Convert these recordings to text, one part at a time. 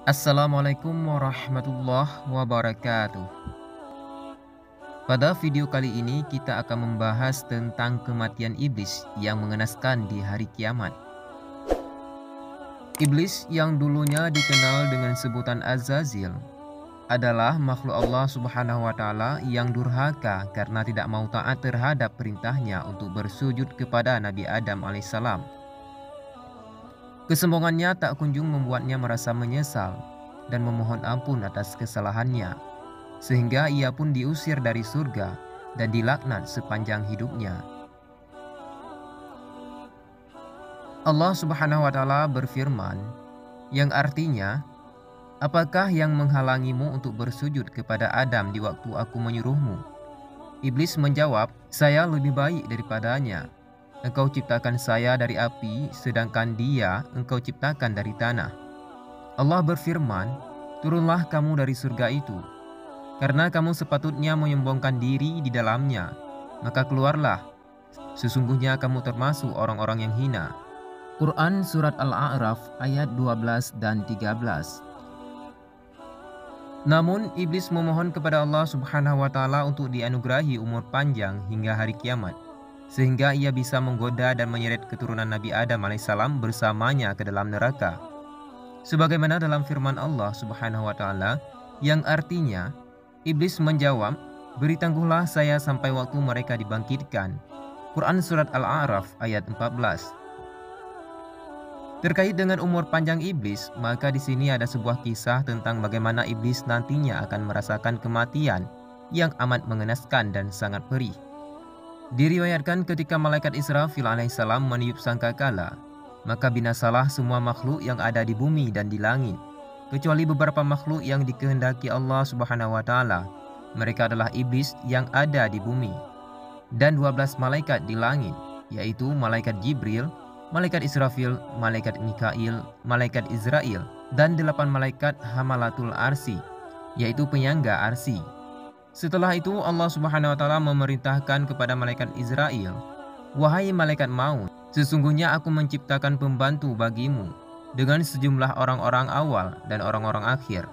Assalamualaikum warahmatullahi wabarakatuh. Pada video kali ini kita akan membahas tentang kematian iblis yang mengenaskan di hari kiamat. Iblis yang dulunya dikenal dengan sebutan Azazil adalah makhluk Allah Subhanahu wa taala yang durhaka karena tidak mau taat terhadap perintahnya untuk bersujud kepada Nabi Adam alaihissalam. Kesombongannya tak kunjung membuatnya merasa menyesal dan memohon ampun atas kesalahannya, sehingga ia pun diusir dari surga dan dilaknat sepanjang hidupnya. Allah Subhanahu wa taala berfirman, yang artinya, "Apakah yang menghalangimu untuk bersujud kepada Adam di waktu aku menyuruhmu?" Iblis menjawab, "Saya lebih baik daripadanya. Engkau ciptakan saya dari api, sedangkan dia engkau ciptakan dari tanah." Allah berfirman, "Turunlah kamu dari surga itu, karena kamu sepatutnya menyombongkan diri di dalamnya. Maka keluarlah, sesungguhnya kamu termasuk orang-orang yang hina." Quran Surat Al-A'raf ayat 12 dan 13. Namun iblis memohon kepada Allah Subhanahu wa taala untuk dianugerahi umur panjang hingga hari kiamat, sehingga ia bisa menggoda dan menyeret keturunan Nabi Adam alaihissalam bersamanya ke dalam neraka. Sebagaimana dalam firman Allah Subhanahu wa taala yang artinya, iblis menjawab, "Beri tangguhlah saya sampai waktu mereka dibangkitkan." Quran Surat Al-A'raf ayat 14. Terkait dengan umur panjang iblis, maka di sini ada sebuah kisah tentang bagaimana iblis nantinya akan merasakan kematian yang amat mengenaskan dan sangat perih. Diriwayatkan ketika malaikat Israfil alaihissalam meniup sangkakala, maka binasalah semua makhluk yang ada di bumi dan di langit, kecuali beberapa makhluk yang dikehendaki Allah Subhanahu wa taala. Mereka adalah iblis yang ada di bumi dan 12 malaikat di langit, yaitu malaikat Jibril, malaikat Israfil, malaikat Mikail, malaikat Israel, dan 8 malaikat Hamalatul Arsi, yaitu penyangga arsi. Setelah itu Allah Subhanahu wa taala memerintahkan kepada malaikat Israel, "Wahai malaikat maut, sesungguhnya aku menciptakan pembantu bagimu dengan sejumlah orang-orang awal dan orang-orang akhir.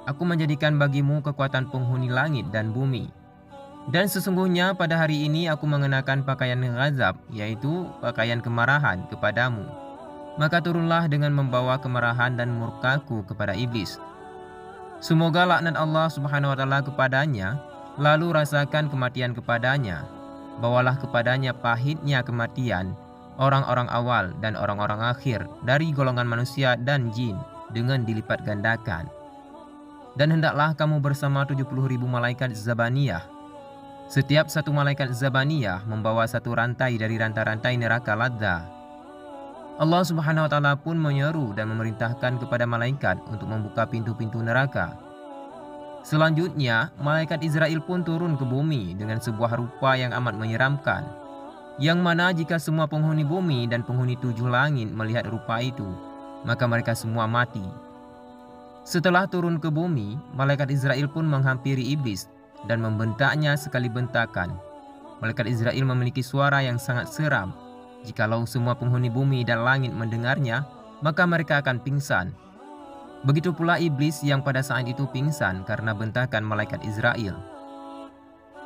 Aku menjadikan bagimu kekuatan penghuni langit dan bumi. Dan sesungguhnya pada hari ini aku mengenakan pakaian ghazab, yaitu pakaian kemarahan kepadamu. Maka turunlah dengan membawa kemarahan dan murkaku kepada iblis. Semoga laknat Allah Subhanahu wa taala kepadanya, lalu rasakan kematian kepadanya. Bawalah kepadanya pahitnya kematian orang-orang awal dan orang-orang akhir dari golongan manusia dan jin dengan dilipat gandakan. Dan hendaklah kamu bersama 70.000 malaikat Zabaniyah. Setiap satu malaikat Zabaniyah membawa satu rantai dari rantai-rantai neraka Ladza." Allah Subhanahu wa taala pun menyeru dan memerintahkan kepada malaikat untuk membuka pintu-pintu neraka. Selanjutnya, malaikat Israel pun turun ke bumi dengan sebuah rupa yang amat menyeramkan, yang mana jika semua penghuni bumi dan penghuni 7 langit melihat rupa itu, maka mereka semua mati. Setelah turun ke bumi, malaikat Israel pun menghampiri iblis dan membentaknya sekali bentakan. Malaikat Israel memiliki suara yang sangat seram. Jikalau semua penghuni bumi dan langit mendengarnya, maka mereka akan pingsan. Begitu pula iblis yang pada saat itu pingsan karena bentakan malaikat Israel.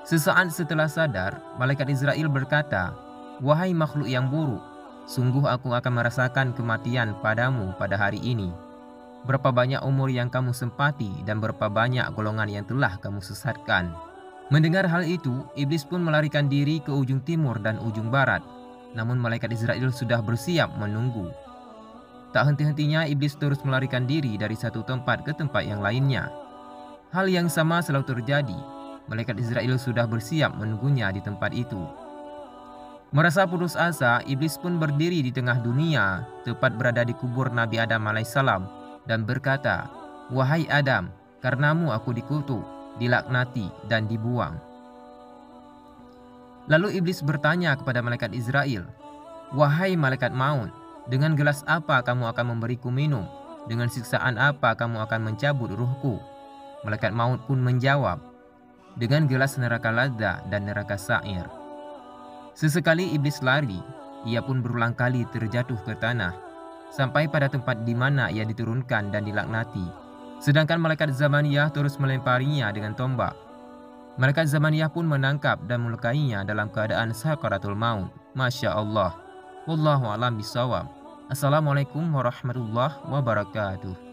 Sesaat setelah sadar, malaikat Israel berkata, "Wahai makhluk yang buruk, sungguh aku akan merasakan kematian padamu pada hari ini. Berapa banyak umur yang kamu sempati dan berapa banyak golongan yang telah kamu sesatkan." Mendengar hal itu, iblis pun melarikan diri ke ujung timur dan ujung barat. Namun malaikat Israel sudah bersiap menunggu. Tak henti-hentinya iblis terus melarikan diri dari satu tempat ke tempat yang lainnya. Hal yang sama selalu terjadi. Malaikat Israel sudah bersiap menunggunya di tempat itu. Merasa putus asa, iblis pun berdiri di tengah dunia, tepat berada di kubur Nabi Adam alaihissalam, dan berkata, "Wahai Adam, karenamu aku dikutuk, dilaknati, dan dibuang." Lalu iblis bertanya kepada malaikat Israel, "Wahai malaikat maut, dengan gelas apa kamu akan memberiku minum? Dengan siksaan apa kamu akan mencabut ruhku?" Malaikat maut pun menjawab, "Dengan gelas neraka Ladza dan neraka Sa'ir." Sesekali iblis lari, ia pun berulang kali terjatuh ke tanah. sampai pada tempat di mana ia diturunkan dan dilaknati. Sedangkan malaikat Zamaniyah terus melemparinya dengan tombak. Malaikat Zamaniyah pun menangkap dan melukainya dalam keadaan sakaratul maut. Masya Allah. Wallahu a'lam bishawab. Assalamualaikum warahmatullahi wabarakatuh.